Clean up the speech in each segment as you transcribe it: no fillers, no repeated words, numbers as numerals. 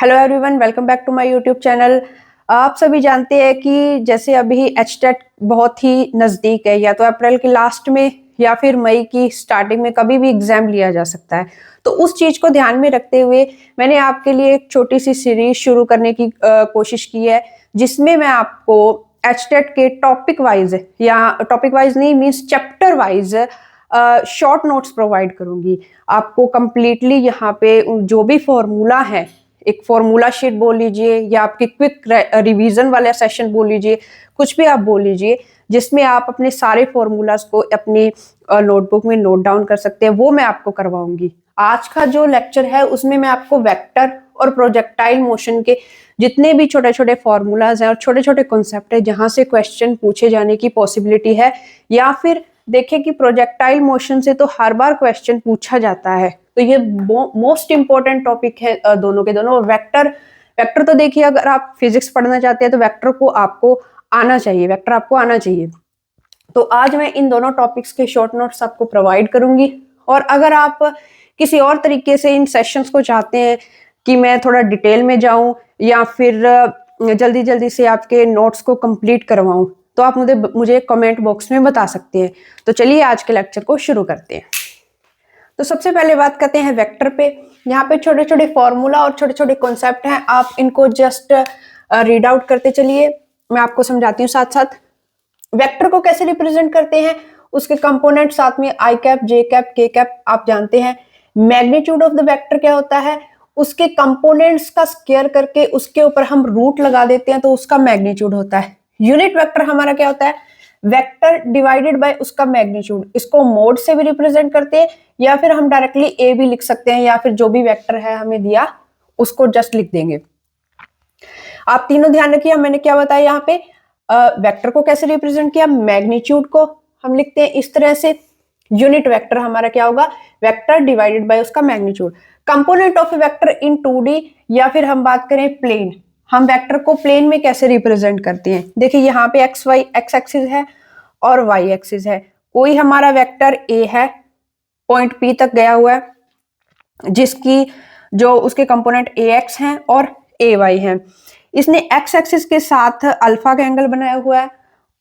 Hello everyone, welcome back to my YouTube channel. आप सभी जानते हैं कि जैसे अभी एचटेट बहुत ही नज़दीक है, या तो अप्रैल के लास्ट में या फिर मई की स्टार्टिंग में कभी भी एग्जाम लिया जा सकता है। तो उस चीज़ को ध्यान में रखते हुए मैंने आपके लिए एक छोटी सी सीरीज शुरू करने की कोशिश की है, जिसमें मैं आपको एचटेट के टॉपिक वाइज या टॉपिक वाइज नहीं means chapter wise short notes provide करूंगी। आपको कंप्लीटली यहाँ पे जो भी फॉर्मूला है, एक फॉर्मूला शीट बोल लीजिए या आपकी क्विक रिवीजन वाला सेशन बोल लीजिए, कुछ भी आप बोल लीजिए, जिसमें आप अपने सारे फॉर्मूलाज को अपनी नोटबुक में नोट डाउन कर सकते हैं, वो मैं आपको करवाऊंगी। आज का जो लेक्चर है उसमें मैं आपको वेक्टर और प्रोजेक्टाइल मोशन के जितने भी छोटे छोटे फॉर्मूलाज हैं और छोटे छोटे कॉन्सेप्ट है जहां से क्वेश्चन पूछे जाने की पॉसिबिलिटी है, या फिर देखें कि प्रोजेक्टाइल मोशन से तो हर बार क्वेश्चन पूछा जाता है, तो ये मोस्ट इंपॉर्टेंट टॉपिक है दोनों के दोनों। वेक्टर वेक्टर तो देखिए, अगर आप फिजिक्स पढ़ना चाहते हैं तो वेक्टर को आपको आना चाहिए, वेक्टर आपको आना चाहिए। तो आज मैं इन दोनों टॉपिक्स के शॉर्ट नोट्स आपको प्रोवाइड करूंगी। और अगर आप किसी और तरीके से इन सेशंस को चाहते हैं कि मैं थोड़ा डिटेल में जाऊं या फिर जल्दी जल्दी से आपके नोट्स को कंप्लीट करवाऊं, तो आप मुझे कमेंट बॉक्स में बता सकते हैं। तो चलिए आज के लेक्चर को शुरू करते हैं। तो सबसे पहले बात करते हैं वेक्टर पे। यहाँ पे छोटे छोटे फॉर्मूला और छोटे छोटे कॉन्सेप्ट हैं, आप इनको जस्ट रीड आउट करते चलिए, मैं आपको समझाती हूँ साथ साथ। वेक्टर को कैसे रिप्रेजेंट करते हैं, उसके कंपोनेंट साथ में आई कैप, जे कैप, के कैप आप जानते हैं। मैग्नीट्यूड ऑफ द वेक्टर क्या होता है, उसके कंपोनेंट्स का स्क्वायर करके उसके ऊपर हम रूट लगा देते हैं तो उसका मैग्नीट्यूड होता है। यूनिट वेक्टर हमारा क्या होता है, वेक्टर डिवाइडेड बाय उसका मैग्नीट्यूड। इसको मोड से भी रिप्रेजेंट करते हैं या फिर हम डायरेक्टली ए भी लिख सकते हैं, या फिर जो भी वेक्टर है हमें दिया उसको जस्ट लिख देंगे। आप तीनों ध्यान रखिए, मैंने क्या बताया यहाँ पे, वेक्टर को कैसे रिप्रेजेंट किया, मैग्नीट्यूड को हम लिखते हैं इस तरह से। यूनिट वेक्टर हमारा क्या होगा, वेक्टर डिवाइडेड बाय उसका magnitude. Component of vector in 2D, या फिर हम बात करें प्लेन, हम वेक्टर को प्लेन में कैसे रिप्रेजेंट करते हैं। देखिए यहाँ पे एक्स वाई एक्स एक्सिस है और वाई एक्सिस है। कोई हमारा वेक्टर ए है, पॉइंट पी तक गया हुआ है, जिसकी जो उसके कंपोनेंट ए एक्स हैं और ए वाई हैं। इसने एक्स एक्सिस के साथ अल्फा का एंगल बनाया हुआ है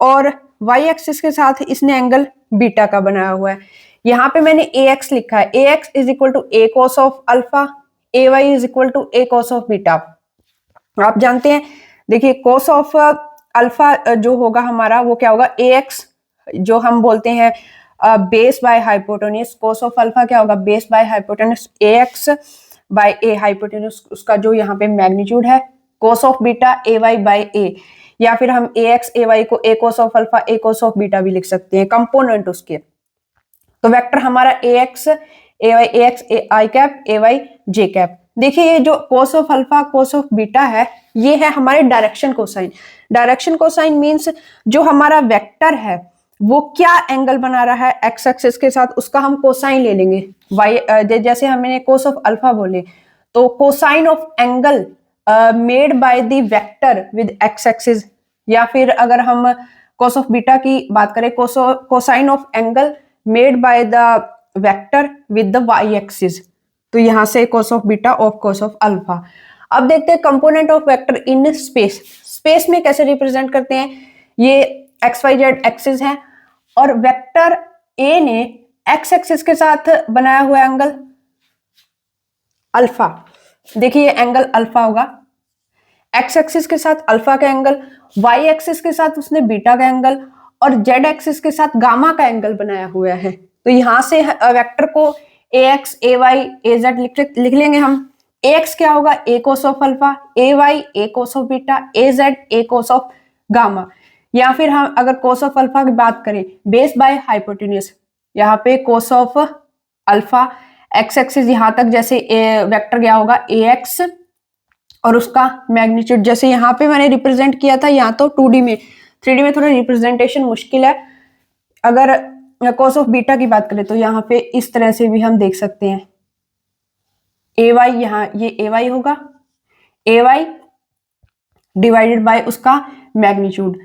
और वाई एक्सिस के साथ इसने एंगल बीटा का बनाया हुआ है। यहाँ पे मैंने ए एक्स लिखा है, A X is equal to A cos of alpha, A Y is equal to A cos of beta. आप जानते हैं, देखिए कॉस ऑफ अल्फा जो होगा हमारा वो क्या होगा, ए एक्स जो हम बोलते हैं base by hypotenuse. Cos of alpha क्या होगा, base by hypotenuse, A X by A hypotenuse, उसका जो यहाँ पे मैग्नीट्यूड है। Cos of beta A Y by A, या फिर हम ए एक्स ए वाई को A cos of alpha A cos of beta भी लिख सकते हैं, कंपोनेंट उसके। तो वेक्टर हमारा A X A Y, A X A I cap, A Y J cap. देखिए ये जो cos of alpha cos of beta है, ये है हमारे direction cosine. Direction cosine means जो हमारा वेक्टर है वो क्या एंगल बना रहा है एक्स एक्सिस के साथ, उसका हम कोसाइन ले लेंगे। वाई जैसे हमने कॉस ऑफ अल्फा बोले तो cosine of angle made by the vector with x axis, या फिर अगर हम कॉस ऑफ बीटा की बात करें, cosine of angle made by the vector with the y axis. तो यहां से cos of beta of cos of alpha. अब देखते हैं component of vector in space. Space में कैसे रिप्रेजेंट करते हैं, ये एक्स वाई जेड एक्सिस है और वेक्टर ए ने एक्स एक्सिस के साथ बनाया हुआ एंगल अल्फा। देखिए ये एंगल अल्फा होगा, एक्स एक्सिस के साथ अल्फा का एंगल, वाई एक्सिस के साथ उसने बीटा का एंगल और जेड एक्सिस के साथ गामा का एंगल बनाया हुआ है। तो यहां से वेक्टर को A X A Y A Z लिख लेंगे हम। ए एक्स क्या होगा, A cos of alpha, A Y A cos of beta, A Z A cos of gamma. या फिर हम अगर कोस ऑफ अल्फा की बात करें, बेस बाय हाइपोटेन्यूज, यहाँ पे कोस ऑफ अल्फा एक्स एक्सिस यहां तक जैसे वेक्टर गया होगा ए एक्स और उसका मैग्नीट्यूड, जैसे यहाँ पे मैंने रिप्रेजेंट किया था, यहाँ तो 2D में, 3D में थोड़ा रिप्रेजेंटेशन मुश्किल है। अगर कॉस ऑफ बीटा की बात करें तो यहाँ पे इस तरह से भी हम देख सकते हैं, ए वाई, यहाँ ये ए वाई होगा, ए वाई डिवाइडेड बाय उसका मैग्नीट्यूड,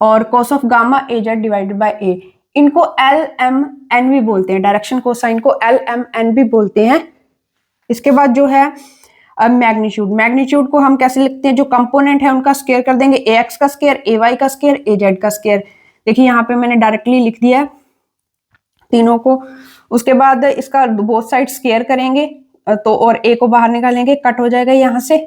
और cos of gamma A Z divided by A. इनको एल एम एन भी बोलते हैं, डायरेक्शन कोसाइन को एल एम एन भी बोलते हैं। इसके बाद जो है अब मैग्नीट्यूड को हम कैसे लिखते हैं, जो कंपोनेंट है उनका स्क्वायर कर देंगे, ए एक्स का स्क्वायर, ए वाई का स्क्वायर, ए जेड का स्क्वायर। देखिए यहाँ पे मैंने डायरेक्टली लिख दिया है तीनों को। उसके बाद इसका बोथ साइड स्क्वायर करेंगे तो और ए को बाहर निकालेंगे, कट हो जाएगा यहाँ से,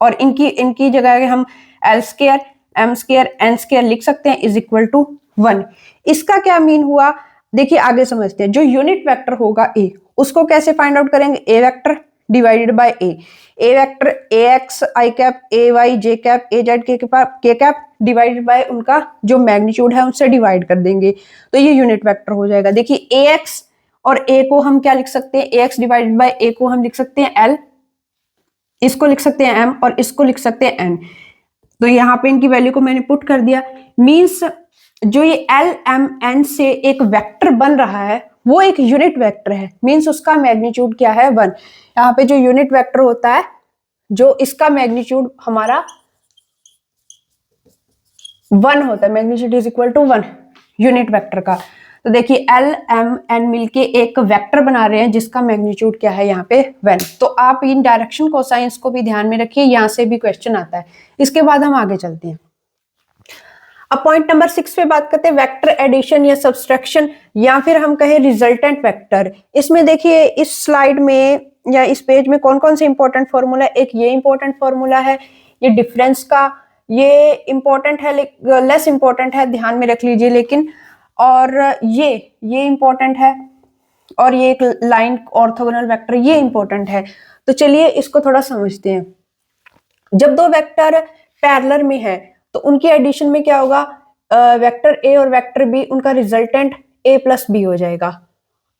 और इनकी जगह हम l square, m square, n square लिख सकते हैं इज इक्वल टू 1। इसका क्या मीन हुआ, देखिए आगे समझते हैं। जो यूनिट वेक्टर होगा ए, उसको कैसे फाइंड आउट करेंगे, A vector divided by A vector A X I cap, A Y J cap, A Z K cap divided by उनका जो मैग्नीट्यूड है उनसे डिवाइड कर देंगे, तो ये यूनिट वेक्टर हो जाएगा। देखिए ए एक्स और ए को हम क्या लिख सकते हैं, ए एक्स डिवाइडेड बाय ए को हम लिख सकते हैं एल, इसको लिख सकते हैं एम, और इसको लिख सकते हैं एन। तो यहाँ पे इनकी वैल्यू को मैंने पुट कर दिया। मींस जो ये एल एम एन से एक वेक्टर बन रहा है वो एक यूनिट वेक्टर है, मींस उसका मैग्नीट्यूड क्या है 1। यहाँ पे जो यूनिट वेक्टर होता है, जो इसका मैग्नीट्यूड हमारा 1 होता है, magnitude is equal to 1 unit vector का। तो देखिए एल एम एन मिलके एक वेक्टर बना रहे हैं जिसका मैग्नीट्यूड क्या है यहाँ पे 1। तो आप इन डायरेक्शन कोसाइंस को भी ध्यान में रखिए, यहाँ से भी क्वेश्चन आता है। इसके बाद हम आगे चलते हैं। अब पॉइंट नंबर 6 पे बात करते हैं वेक्टर एडिशन या सब्सट्रैक्शन, या फिर हम कहें रिजल्टेंट वेक्टर। इसमें देखिए इस स्लाइड में या इस पेज में कौन कौन से इंपॉर्टेंट फॉर्मूला, एक ये इंपॉर्टेंट फॉर्मूला है, ये डिफरेंस का, ये इंपॉर्टेंट है, लेस इंपॉर्टेंट है, ध्यान में रख लीजिए लेकिन, और ये इंपॉर्टेंट है, और ये एक लाइन ऑर्थोगोनल वेक्टर, ये इंपॉर्टेंट है। तो चलिए इसको थोड़ा समझते हैं। जब दो वेक्टर पैरेलल में है तो उनकी एडिशन में क्या होगा, वेक्टर ए और वेक्टर बी, उनका रिजल्टेंट ए प्लस बी हो जाएगा।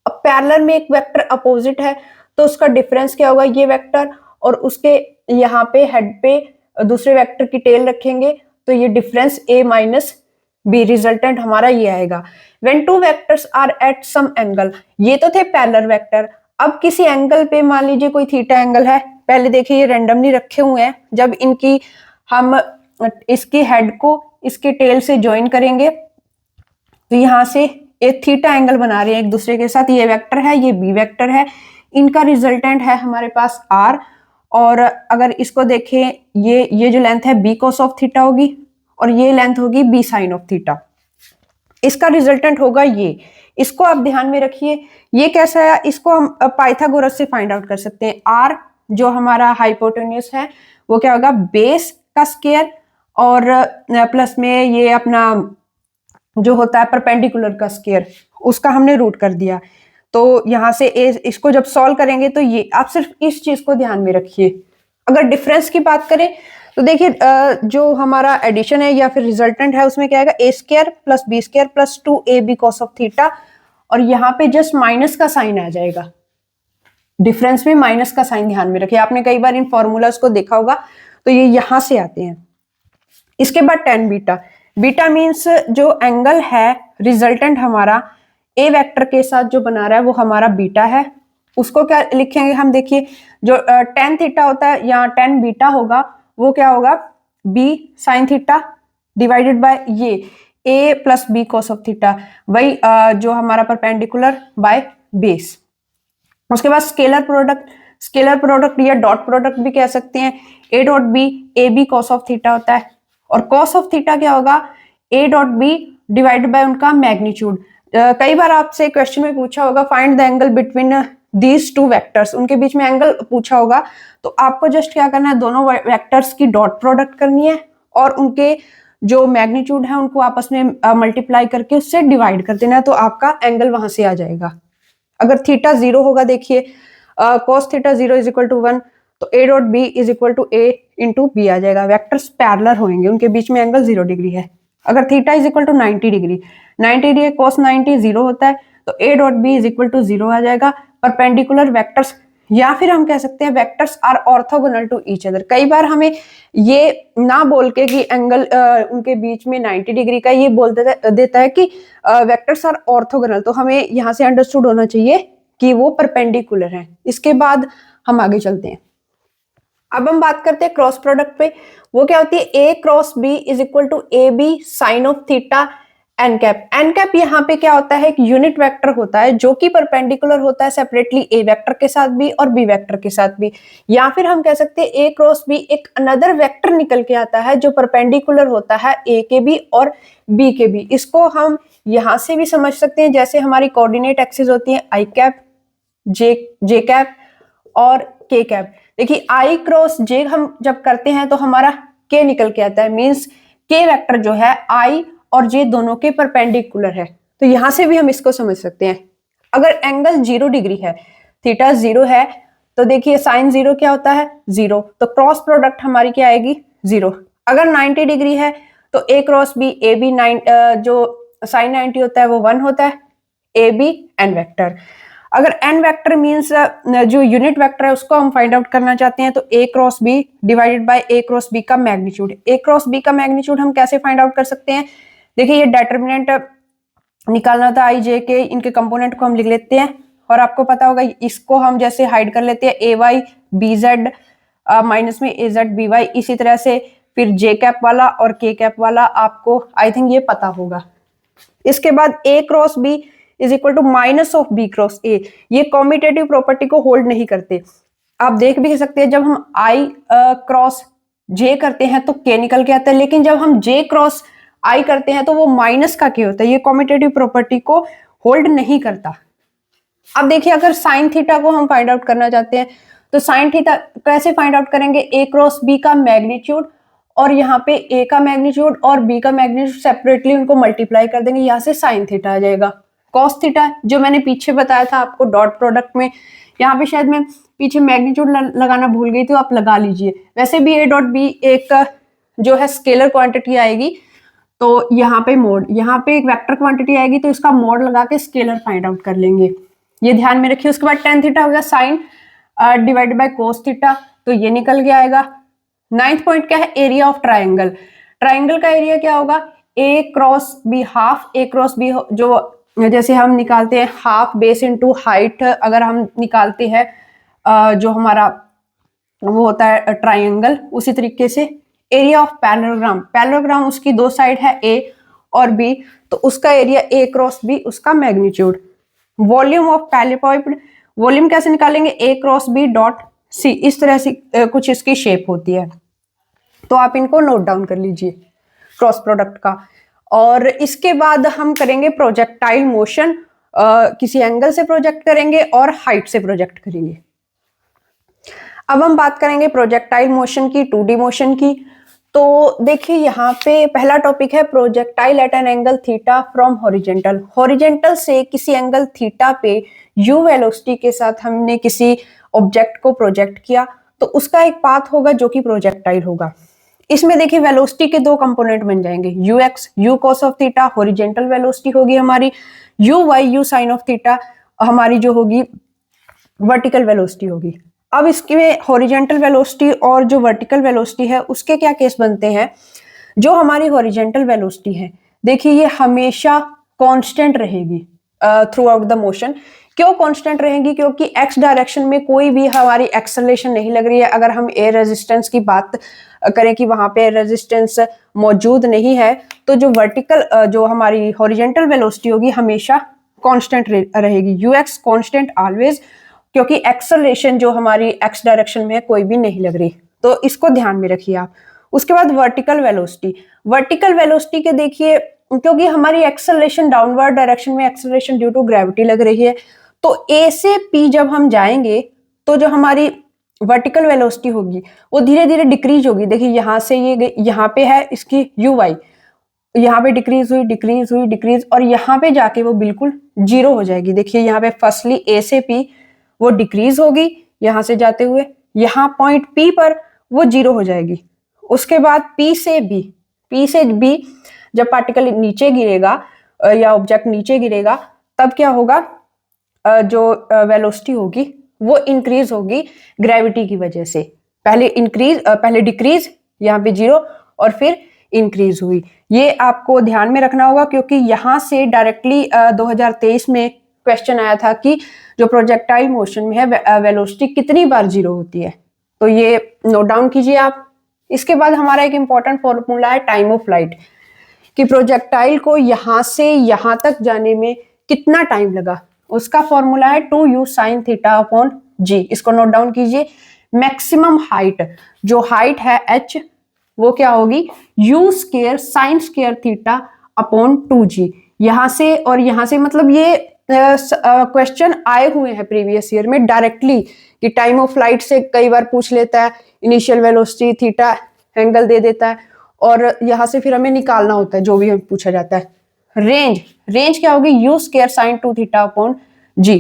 अब पैरेलल में एक वेक्टर अपोजिट है तो उसका डिफरेंस क्या होगा, ये वेक्टर और उसके यहाँ पे हेड पे दूसरे वेक्टर की टेल रखेंगे तो ये difference a minus b, resultant हमारा ये आएगा। When two vectors are at some angle, ये तो थे पैरेलल वेक्टर। अब किसी एंगल पे मान लीजिए कोई थीटा एंगल है, पहले देखिए ये रैंडमली रखे हुए हैं, जब इनकी हम इसके हेड को इसके टेल से ज्वाइन करेंगे तो यहां से एक थीटा एंगल बना रहे हैं एक दूसरे के साथ, ये वेक्टर है, ये बी वेक्टर है, इनका रिजल्टेंट है हमारे पास आर। और अगर इसको देखें, ये जो लेंथ है बी कॉस ऑफ थीटा होगी और ये लेंथ होगी बी साइन ऑफ थीटा, इसका रिजल्टेंट होगा ये। इसको आप ध्यान में रखिए, ये कैसा है, इसको हम पाइथागोरस से फाइंड आउट कर सकते हैं। आर जो हमारा हाइपोटेन्यूस है वो क्या होगा, बेस का स्क्वायर, और प्लस में ये अपना जो होता है परपेंडिकुलर का स्क्वायर, उसका हमने रूट कर दिया। तो यहां से इसको जब सॉल्व करेंगे तो ये, आप सिर्फ इस चीज को ध्यान में रखिए। अगर डिफरेंस की बात करें तो देखिए जो हमारा एडिशन है या फिर रिजल्टेंट है उसमें क्या आएगा, A square plus B square plus 2ab cos of theta, और यहाँ पे जस्ट माइनस का साइन आ जाएगा। डिफरेंस में माइनस का साइन ध्यान में रखिए, आपने कई बार इन फॉर्मूलाज को देखा होगा, तो ये यहां से आते हैं। इसके बाद tan बीटा, बीटा मीन्स जो एंगल है रिजल्टेंट हमारा ए वेक्टर के साथ जो बना रहा है वो हमारा बीटा है, उसको क्या लिखेंगे हम, देखिए जो tan थीटा होता है या tan बीटा होगा वो क्या होगा, b sine theta divided by ये a plus b cos of theta, वही जो हमारा परपेंडिकुलर बाय बेस। उसके बाद स्केलर प्रोडक्ट या डॉट प्रोडक्ट भी कह सकते हैं, a dot b A b cos of theta होता है, और कॉस ऑफ थीटा क्या होगा, a dot b divided by उनका मैग्नीट्यूड। कई बार आपसे क्वेश्चन में पूछा होगा find the angle between these two vectors, उनके बीच में एंगल पूछा होगा, तो आपको जस्ट क्या करना है, दोनों वेक्टर्स की डॉट प्रोडक्ट करनी है और उनके जो मैग्नीट्यूड है उनको आपस में मल्टीप्लाई करके उससे डिवाइड कर देना है, तो आपका एंगल वहां से आ जाएगा। अगर थीटा 0 होगा, देखिए cos theta 0 is equal to 1, तो a dot B is equal to a into B आ जाएगा। वेक्टर्स पैरेलल होंगे, उनके बीच में एंगल 0 डिग्री है। अगर theta is equal to 90 degree, 90 degree cos 90 0 होता है, तो a dot B is equal to 0 आ जाएगा। परपेंडिकुलर वेक्टर्स, या फिर हम कह सकते हैं vectors are orthogonal to each other. कई बार हमें ये ना बोल के कि एंगल उनके बीच में 90 डिग्री का, ये बोल देता है कि वेक्टर्स आर ऑर्थोगोनल, तो हमें यहाँ से अंडरस्टूड होना चाहिए कि वो परपेंडिकुलर है। इसके बाद हम आगे चलते हैं। अब हम बात करते हैं क्रॉस प्रोडक्ट पे। वो क्या होती है, a cross b is equal to a b sine of theta n cap. N cap यहाँ पे क्या होता है, एक यूनिट वेक्टर होता है जो कि परपेंडिकुलर होता है सेपरेटली ए वेक्टर के साथ भी और बी वेक्टर के साथ भी, या फिर हम कह सकते हैं ए क्रॉस बी एक अनदर वेक्टर निकल के आता है जो परपेंडिकुलर होता है ए के भी और बी के भी। इसको हम यहां से भी समझ सकते हैं, जैसे हमारी कोऑर्डिनेट एक्सिस होती है आई कैप, जे कैप और के कैप। देखिए आई क्रॉस जे हम जब करते हैं तो हमारा के निकल के आता है, मींस के वेक्टर जो है आई और जे दोनों के परपेंडिकुलर है। तो यहां से भी हम इसको समझ सकते हैं। अगर एंगल 0 डिग्री है, थीटा 0 है, तो देखिए साइन 0 क्या होता है, 0, तो क्रॉस प्रोडक्ट हमारी क्या आएगी, 0। अगर 90 डिग्री है तो A cross B, A B जो साइन 90 होता है वो 1 होता है, ए बी एन वेक्टर। अगर एन वेक्टर मीन्स जो यूनिट वेक्टर है उसको हम फाइंड आउट करना चाहते हैं, तो A cross B divided by A cross B का मैग्नीट्यूड। ए क्रॉस बी का मैग्नीट्यूड हम कैसे फाइंड आउट कर सकते हैं, देखिए ये डिटरमिनेंट निकालना था आई जे के, इनके कंपोनेंट को हम लिख लेते हैं और आपको पता होगा इसको हम जैसे हाइड कर लेते हैं ए वाई बी जेड माइनस में ए जेड बी वाई, इसी तरह से फिर जे कैप वाला और के कैप वाला आपको आई थिंक ये पता होगा। इसके बाद A cross B is equal to minus of B cross A, ये कॉम्यूटेटिव प्रॉपर्टी को होल्ड नहीं करते। आप देख भी सकते हैं जब हम आई क्रॉस जे करते हैं तो के निकल के आता है, लेकिन जब हम जे क्रॉस आई करते हैं तो वो माइनस का के होता है, ये कॉम्यूटेटिव प्रॉपर्टी को होल्ड नहीं करता। अब देखिए अगर साइन थीटा को हम फाइंड आउट करना चाहते हैं तो साइन थीटा कैसे फाइंड आउट करेंगे, ए क्रॉस बी का मैग्नीट्यूड और यहाँ पे ए का मैग्नीट्यूड और बी का मैग्नीट्यूड सेपरेटली उनको मल्टीप्लाई कर देंगे, यहाँ से साइन थीटा आ जाएगा। कॉस थीटा जो मैंने पीछे बताया था आपको डॉट प्रोडक्ट में, यहाँ पे शायद मैं पीछे मैग्नीट्यूड लगाना भूल गई थी, आप लगा लीजिए। वैसे भी ए डॉट बी एक जो है स्केलर क्वांटिटी आएगी, तो यहाँ पे मोड, यहाँ पे एक वेक्टर क्वांटिटी आएगी तो इसका मोड लगा के स्केलर फाइंड आउट कर लेंगे, ये ध्यान में रखिए। उसके बाद टेन थीटा हो गया sine divided by cos theta, तो ये निकल के आएगा। 9th पॉइंट क्या है, एरिया ऑफ ट्राइंगल। ट्राइंगल का एरिया क्या होगा, a cross b half, a cross b जो जैसे हम निकालते हैं हाफ बेस इनटू हाइट, अगर हम निकालते हैं जो हमारा वो होता है ट्राइंगल, उसी तरीके से एरिया ऑफ पैरेललोग्राम। पैरेललोग्राम उसकी दो साइड है ए और बी, तो उसका एरिया ए क्रॉस बी, उसका magnitude. Volume of parallelogram, volume कैसे निकालेंगे, ए क्रॉस बी डॉट सी, इस तरह से कुछ इसकी शेप होती है, तो आप इनको नोट डाउन कर लीजिए क्रॉस प्रोडक्ट का। और इसके बाद हम करेंगे प्रोजेक्टाइल मोशन, किसी एंगल से प्रोजेक्ट करेंगे और हाइट से प्रोजेक्ट करेंगे। अब हम बात करेंगे प्रोजेक्टाइल मोशन की, 2D मोशन की। तो देखिए यहाँ पे पहला टॉपिक है projectile eight an angle theta from horizontal. Horizontal से किसी एंगल थीटा पे यू वेलोसिटी के साथ हमने किसी ऑब्जेक्ट को प्रोजेक्ट किया, तो उसका एक पाथ होगा जो कि प्रोजेक्टाइल होगा। इसमें देखिए वेलोसिटी के दो कंपोनेंट बन जाएंगे, u x u cos of theta horizontal velocity होगी हमारी, u y u sine of theta हमारी जो होगी वर्टिकल वेलोसिटी होगी। अब इसके हॉरिजेंटल वेलोसिटी और जो वर्टिकल वेलोसिटी है उसके क्या केस बनते हैं, जो हमारी हॉरिजेंटल वेलोसिटी है देखिए ये हमेशा कांस्टेंट रहेगी थ्रू आउट द मोशन। क्यों कांस्टेंट रहेगी, क्योंकि एक्स डायरेक्शन में कोई भी हमारी एक्सेलरेशन नहीं लग रही है। अगर हम एयर रेजिस्टेंस की बात करें कि वहां पे रेजिस्टेंस मौजूद नहीं है, तो जो वर्टिकल जो हमारी हॉरिजेंटल वेलोसिटी होगी हमेशा कांस्टेंट रहेगी, यू एक्स कांस्टेंट ऑलवेज, क्योंकि एक्सेलरेशन जो हमारी एक्स डायरेक्शन में है कोई भी नहीं लग रही, तो इसको ध्यान में रखिए आप। उसके बाद वर्टिकल वेलोसिटी, वर्टिकल वेलोसिटी के देखिए क्योंकि हमारी एक्सेलरेशन डाउनवर्ड डायरेक्शन में एक्सेलरेशन ड्यू टू ग्रेविटी लग रही है, तो ए से पी जब हम जाएंगे तो जो हमारी वर्टिकल वेलोसिटी होगी वो धीरे धीरे डिक्रीज होगी। देखिए यहाँ से ये यहाँ पे है इसकी यू वाई, यहाँ पे डिक्रीज हुई डिक्रीज हुई डिक्रीज, और यहाँ पे जाके वो बिल्कुल जीरो हो जाएगी। देखिए यहाँ पे फर्स्टली ए से पी वो डिक्रीज होगी यहाँ से जाते हुए, यहाँ पॉइंट पी पर वो जीरो हो जाएगी। उसके बाद पी से बी जब पार्टिकल नीचे गिरेगा या ऑब्जेक्ट नीचे गिरेगा तब क्या होगा, जो वेलोसिटी होगी वो इंक्रीज होगी ग्रेविटी की वजह से। पहले डिक्रीज यहाँ पे जीरो और फिर इंक्रीज हुई। ये आपको ध्यान में रखना होगा क्योंकि यहाँ से डायरेक्टली 2023 में क्वेश्चन आया था कि जो प्रोजेक्टाइल मोशन में है वेलोसिटी कितनी बार जीरो होती है, तो ये नोट डाउन कीजिए आप। इसके बाद हमारा एक इंपॉर्टेंट फॉर्मूला है टाइम ऑफ फ्लाइट, कि प्रोजेक्टाइल को यहां से यहां तक जाने में कितना टाइम लगा, उसका फॉर्मूला है 2u sin थीटा अपॉन जी। इसको नोट डाउन कीजिए। मैक्सिमम हाइट, जो हाइट है h, वो क्या होगी u square sin square theta upon 2g। यहां से और यहां से, मतलब ये क्वेश्चन आए हुए हैं प्रीवियस ईयर में डायरेक्टली, कि टाइम ऑफ फ्लाइट से कई बार पूछ लेता है, इनिशियल वेलोसिटी थीटा एंगल दे देता है, और यहां से फिर हमें निकालना होता है जो भी हमें पूछा जाता है। रेंज, रेंज क्या होगी u square sin 2 theta upon G.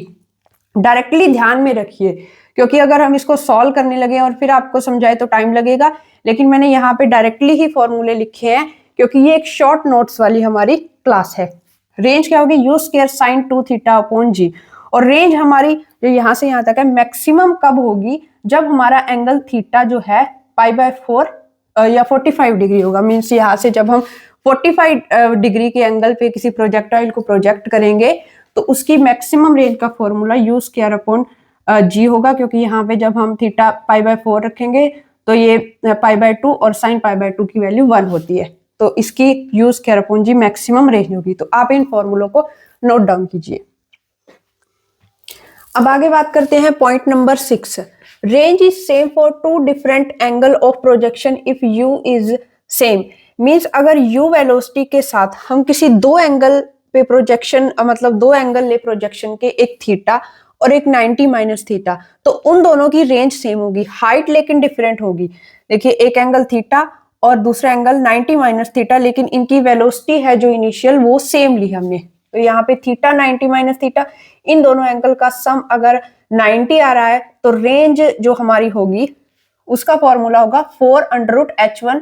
Directly ध्यान में रखिए, क्योंकि अगर हम इसको सॉल्व करने लगे और फिर आपको समझाए तो टाइम लगेगा, लेकिन मैंने यहाँ पे डायरेक्टली ही फॉर्मूले लिखे हैं क्योंकि ये एक शॉर्ट नोट्स वाली हमारी क्लास है। रेंज क्या होगी u square sin 2 theta upon G. और रेंज हमारी जो यहाँ से यहाँ तक है, मैक्सिमम कब होगी, जब हमारा एंगल थीटा जो है π/4 या 45 डिग्री होगा। मीन्स यहाँ से जब हम 45 डिग्री के एंगल पे किसी प्रोजेक्टाइल को प्रोजेक्ट करेंगे तो उसकी मैक्सिमम रेंज का फॉर्मूला u स्क्वायर अपॉन जी होगा, क्योंकि यहाँ पे जब हम थीटा π/4 रखेंगे तो ये π/2 और sin π/2 की वैल्यू 1 होती है, तो इसकी u स्क्वायर अपॉन जी मैक्सिमम रेंज होगी। तो आप इन फॉर्मूलों को नोट डाउन कीजिए। अब आगे बात करते हैं point number 6। Range is same for 2 different angle of projection if u is same. Means अगर u वेलोसिटी के साथ हम किसी दो एंगल पे प्रोजेक्शन, मतलब दो एंगल ले प्रोजेक्शन के, एक थीटा और एक 90 माइनस थीटा, तो उन दोनों की रेंज सेम होगी, हाइट लेकिन डिफरेंट होगी। देखिए एक एंगल थीटा और दूसरा एंगल 90 माइनस थीटा, लेकिन इनकी वेलोसिटी है जो इनिशियल वो सेम ली हमने। तो यहाँ पे थीटा 90 माइनस थीटा, इन दोनों एंगल का सम अगर 90 आ रहा है तो रेंज जो हमारी होगी उसका फॉर्मूला होगा 4√h1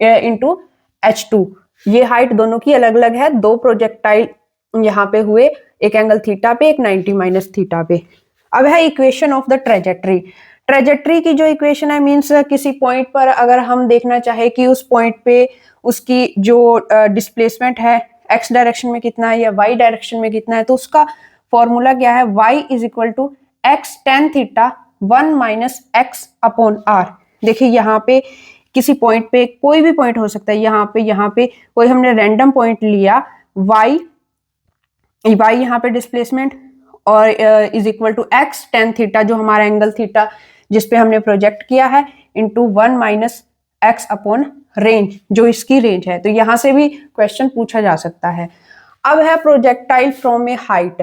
इंटू h2। ये हाइट दोनों की अलग अलग है, दो प्रोजेक्टाइल यहाँ पे हुए, एक एंगल थीटा पे, एक 90 माइनस थीटा पे। अब है equation of the trajectory. Trajectory की जो इक्वेशन है, मीन्स किसी पॉइंट पर अगर हम देखना चाहे कि उस पॉइंट पे उसकी जो डिस्प्लेसमेंट है x डायरेक्शन में कितना है या y डायरेक्शन में कितना है, तो उसका फॉर्मूला क्या है, y is equal to x tan theta 1 minus x upon r। देखिए यहाँ पे किसी पॉइंट पे, कोई भी पॉइंट हो सकता है, यहाँ पे कोई हमने रैंडम पॉइंट लिया, y यहाँ पे डिस्प्लेसमेंट, और is equal to x tan theta जो हमारा एंगल थीटा जिसपे हमने प्रोजेक्ट किया है, into 1 minus x upon range जो इसकी रेंज है। तो यहां से भी क्वेश्चन पूछा जा सकता है। अब है प्रोजेक्टाइल फ्रॉम ए हाइट।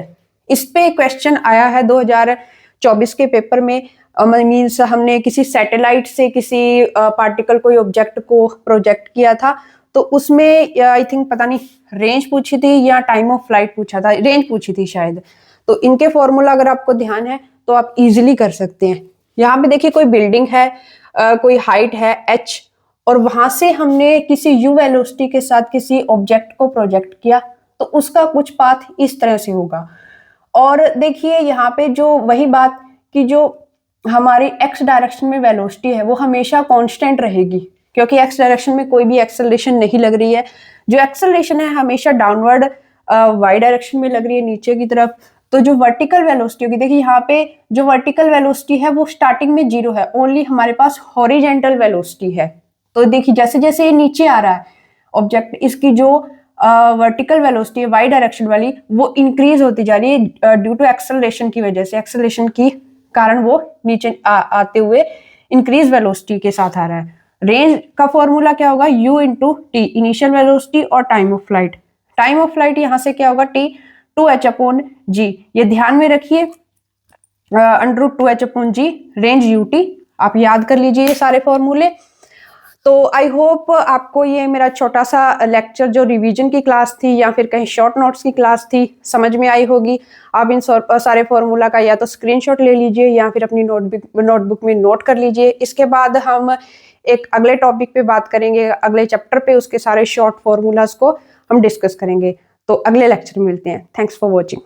इस पे क्वेश्चन आया है 2024 के पेपर में। मीन्स हमने किसी सैटेलाइट से किसी पार्टिकल, कोई ऑब्जेक्ट को प्रोजेक्ट किया था, तो उसमें आई थिंक पता नहीं रेंज पूछी थी या टाइम ऑफ फ्लाइट पूछा था, रेंज पूछी थी शायद। तो इनके फॉर्मूला अगर आपको ध्यान है तो आप इजीली कर सकते हैं। यहाँ पे देखिए कोई बिल्डिंग है, कोई हाइट है h, और वहां से हमने किसी u वेलोसिटी के साथ किसी ऑब्जेक्ट को प्रोजेक्ट किया, तो उसका कुछ पाथ इस तरह से होगा। और देखिए यहाँ पे जो वही बात कि जो हमारी x डायरेक्शन में वेलोसिटी है वो हमेशा कांस्टेंट रहेगी, क्योंकि x डायरेक्शन में कोई भी एक्सेलरेशन नहीं लग रही है। जो एक्सेलरेशन है हमेशा डाउनवर्ड y डायरेक्शन में लग रही है, नीचे की तरफ। तो जो वर्टिकल वेलोसिटी होगी, देखिए यहाँ पे जो वर्टिकल वेलोसिटी है वो स्टार्टिंग में 0 है, ओनली हमारे पास हॉरिजेंटल वेलोसिटी है। तो देखिए जैसे जैसे ये नीचे आ रहा है ऑब्जेक्ट, इसकी जो वर्टिकल वेलोसिटी है y डायरेक्शन वाली, वो इंक्रीज होती जा रही है ड्यू टू एक्सेलरेशन की वजह से। एक्सेलरेशन की कारण वो नीचे आते हुए इंक्रीज वेलोसिटी के साथ आ रहा है। रेंज का फॉर्मूला क्या होगा, u into T, initial velocity और time of flight. Time of flight यहाँ से क्या होगा, t 2h अपॉन जी। ये ध्यान में रखिए, √2h अपॉन जी, रेंज ut। आप याद कर लीजिए ये सारे फॉर्मूले। तो आई होप आपको ये मेरा छोटा सा लेक्चर जो रिवीजन की क्लास थी या फिर कहीं शॉर्ट नोट्स की क्लास थी समझ में आई होगी। आप इन सारे फॉर्मूला का या तो स्क्रीनशॉट ले लीजिए या फिर अपनी नोटबुक में नोट कर लीजिए। इसके बाद हम एक अगले टॉपिक पे बात करेंगे, अगले चैप्टर पे उसके सारे शॉर्ट फॉर्मूलाज को हम डिस्कस करेंगे। तो अगले लेक्चर में मिलते हैं। Thanks for watching.